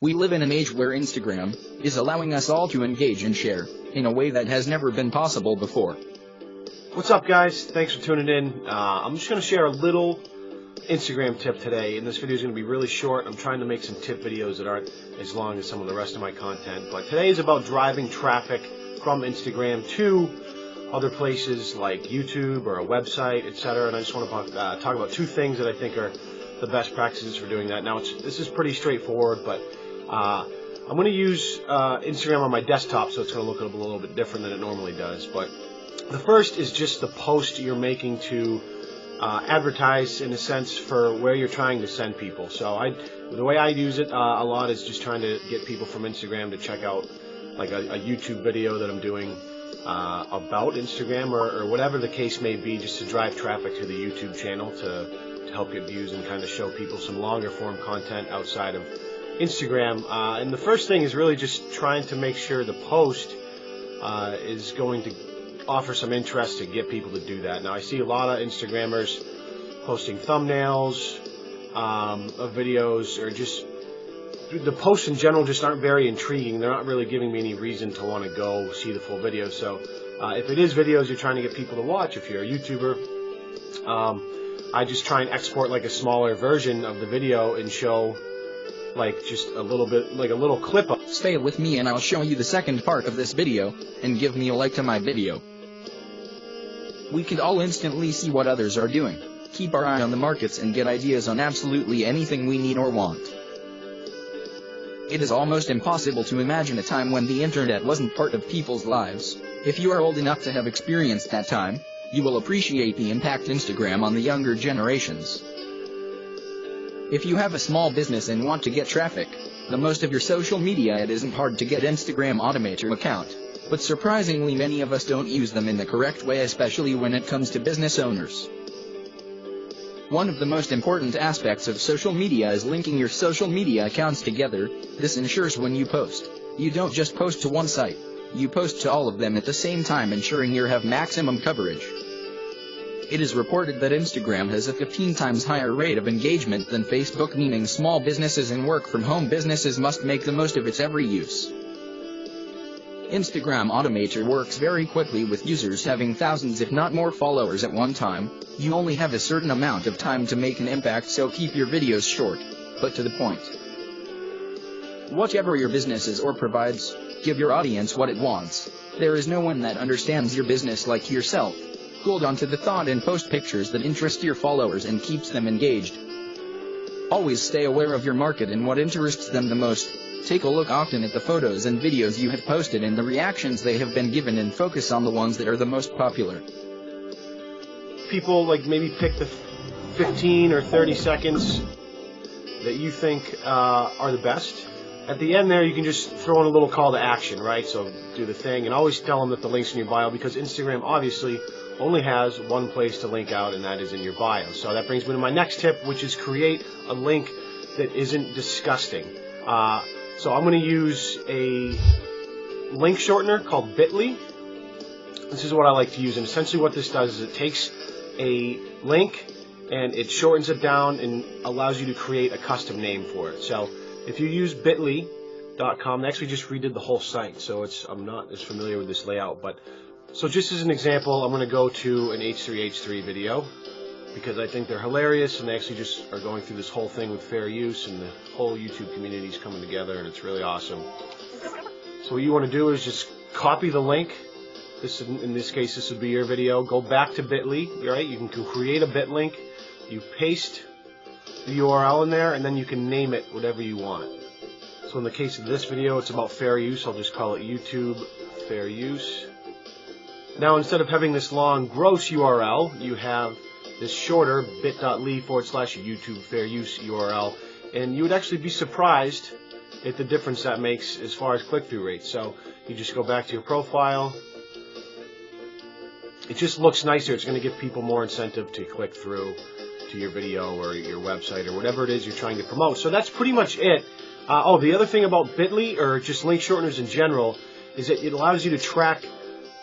We live in an age where Instagram is allowing us all to engage and share in a way that has never been possible before. What's up, guys? Thanks for tuning in. I'm just going to share a little Instagram tip today, and this video is going to be really short. I'm trying to make some tip videos that aren't as long as some of the rest of my content, but today is about driving traffic from Instagram to other places like YouTube or a website, etc. And I just want to talk about two things that I think are the best practices for doing that. Now, this is pretty straightforward, but I'm going to use Instagram on my desktop, so it's going to look a little bit different than it normally does. But the first is just the post you're making to advertise, in a sense, for where you're trying to send people. So the way I use it a lot is just trying to get people from Instagram to check out like a YouTube video that I'm doing about Instagram or whatever the case may be, just to drive traffic to the YouTube channel to help get views and kind of show people some longer form content outside of Instagram. And the first thing is really just trying to make sure the post is going to offer some interest to get people to do that. Now, I see a lot of Instagrammers posting thumbnails of videos, or just the posts in general just aren't very intriguing. They're not really giving me any reason to want to go see the full video. So if it is videos you're trying to get people to watch, if you're a YouTuber, I just try and export like a smaller version of the video and show like just a little bit, like a little clip of. Stay with me and I'll show you the second part of this video, and give me a like to my video. We can all instantly see what others are doing, keep our eye on the markets, and get ideas on absolutely anything we need or want. It is almost impossible to imagine a time when the internet wasn't part of people's lives. If you are old enough to have experienced that time, you will appreciate the impact Instagram on the younger generations. If you have a small business and want to get traffic, the most of your social media, it isn't hard to get Instagram Automator account. But surprisingly, many of us don't use them in the correct way, especially when it comes to business owners. One of the most important aspects of social media is linking your social media accounts together. This ensures when you post, you don't just post to one site, you post to all of them at the same time, ensuring you have maximum coverage. It is reported that Instagram has a 15 times higher rate of engagement than Facebook, meaning small businesses and work-from-home businesses must make the most of its every use. Instagram Automator works very quickly, with users having thousands if not more followers at one time. You only have a certain amount of time to make an impact, so keep your videos short, but to the point. Whatever your business is or provides, give your audience what it wants. There is no one that understands your business like yourself. Hold on to the thought and post pictures that interest your followers and keeps them engaged. Always stay aware of your market and what interests them the most. Take a look often at the photos and videos you have posted and the reactions they have been given, and focus on the ones that are the most popular. People like maybe pick the 15 or 30 seconds that you think are the best. At the end there, you can just throw in a little call to action, right? So do the thing, and always tell them that the link's in your bio, because Instagram obviously only has one place to link out, and that is in your bio. So that brings me to my next tip, which is create a link that isn't disgusting. So I'm going to use a link shortener called Bitly. This is what I like to use, and essentially what this does is it takes a link and it shortens it down and allows you to create a custom name for it. So if you use bitly.com, they actually just redid the whole site, so I'm not as familiar with this layout, but so just as an example, I'm going to go to an H3H3 video, because I think they're hilarious, and they actually just are going through this whole thing with fair use, and the whole YouTube community is coming together, and it's really awesome. So what you want to do is just copy the link. In this case, this would be your video. Go back to Bitly, right? You can create a bit link. You paste the URL in there, and then you can name it whatever you want. So in the case of this video, it's about fair use. I'll just call it YouTube Fair Use. Now, instead of having this long, gross URL, you have this shorter bit.ly/YouTube Fair Use URL, and you would actually be surprised at the difference that makes as far as click-through rates. So you just go back to your profile. It just looks nicer. It's going to give people more incentive to click through to your video or your website or whatever it is you're trying to promote. So that's pretty much it. The other thing about Bitly, or just link shorteners in general, is that it allows you to track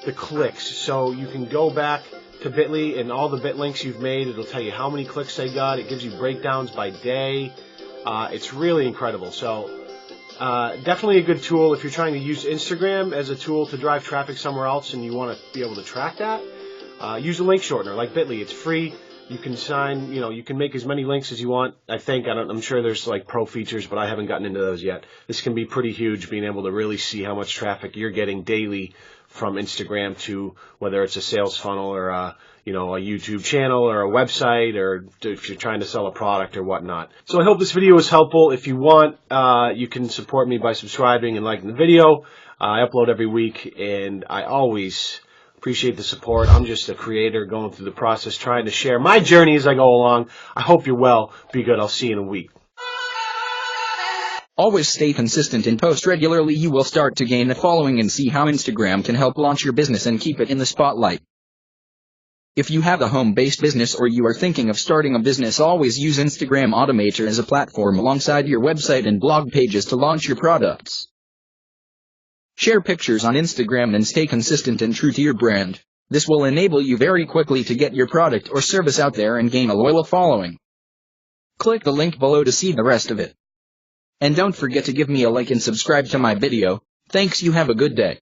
the clicks. So you can go back to Bitly, and all the bit links you've made, it'll tell you how many clicks they got. It gives you breakdowns by day. It's really incredible. So Definitely a good tool if you're trying to use Instagram as a tool to drive traffic somewhere else and you want to be able to track that. Use a link shortener like Bitly. It's free. You can sign, you can make as many links as you want. I'm sure there's like pro features, but I haven't gotten into those yet. This can be pretty huge, being able to really see how much traffic you're getting daily from Instagram to whether it's a sales funnel or a YouTube channel or a website, or if you're trying to sell a product or whatnot. So I hope this video was helpful. If you want, you can support me by subscribing and liking the video. I upload every week, and I always appreciate the support. I'm just a creator going through the process, trying to share my journey as I go along. I hope you're well. Be good. I'll see you in a week. Always stay consistent and post regularly. You will start to gain a following and see how Instagram can help launch your business and keep it in the spotlight. If you have a home-based business or you are thinking of starting a business, always use Instagram Automator as a platform alongside your website and blog pages to launch your products. Share pictures on Instagram and stay consistent and true to your brand. This will enable you very quickly to get your product or service out there and gain a loyal following. Click the link below to see the rest of it. And don't forget to give me a like and subscribe to my video. Thanks. You have a good day.